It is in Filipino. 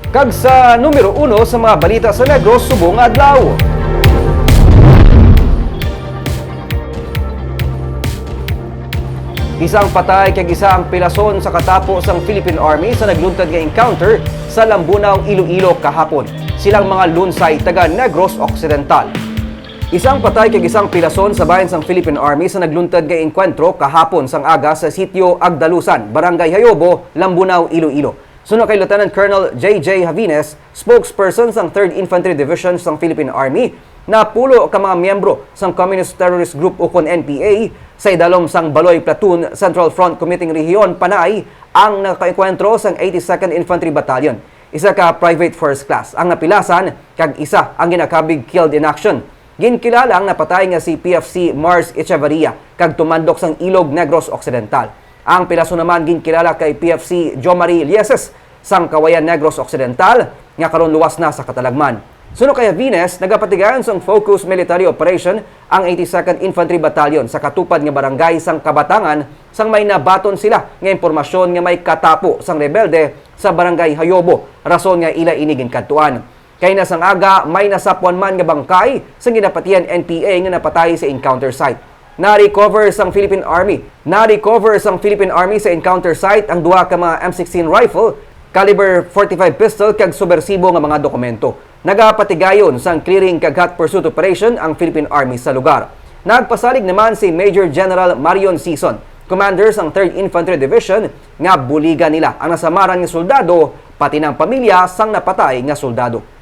Kag sa numero 1 sa mga balita sa Negros subong adlaw. Isang patay kag isa ang pilason sa katapos ang Philippine Army sa nagluntad nga encounter sa Lambunaw, Iloilo kahapon. Silang mga lunsay taga Negros Occidental. Isang patay kag isang pilason sa bayan sang Philippine Army sa nagluntad nga engkwentro kahapon sang aga sa sitio Agdalusan, Barangay Hayobo, Lambunaw, Iloilo. Sunod kay Lieutenant Colonel J.J. Javines, spokesperson sang 3rd Infantry Division sang Philippine Army, na pulo ka mga miyembro sang Communist Terrorist Group ukon NPA sa idalom sang Baloy Platoon Central Front Committing Region Panay ang nakaenkwentro sang 82nd Infantry Battalion. Isa ka private first class ang napilasan kag isa ang ginakabig killed in action. Ginkilala ang napatay nga si PFC Mars Echevarria kag tumandok sang Ilog Negros Occidental. Ang pilaso naman ginkilala kay PFC Jomari Lieses sang Kawayan Negros Occidental nga karon luwas na sa katalagman. Suno kay Javines, nagapatigayon sang Focus Military Operation ang 82nd Infantry Battalion sa katupad nga barangay sang Kabatangan sang may nabaton sila nga impormasyon nga may katapo sang rebelde sa barangay Hayobo, rason nga ila inigin kadtuan. Kay na sang aga may nasapuan man nga bangkay sang ginapatian NPA nga napatay sa encounter site. Na-recover sang Philippine Army sa encounter site ang duha ka mga M16 rifle, caliber 45 pistol kag subversibo nga mga dokumento. Nagapatigayon sang clearing kag hot pursuit operation ang Philippine Army sa lugar. Nagpasalig naman si Major General Marion Sison, commander sang 3rd Infantry Division, nga buligan nila ang nasamaran nga soldado pati ng pamilya sang napatay nga soldado.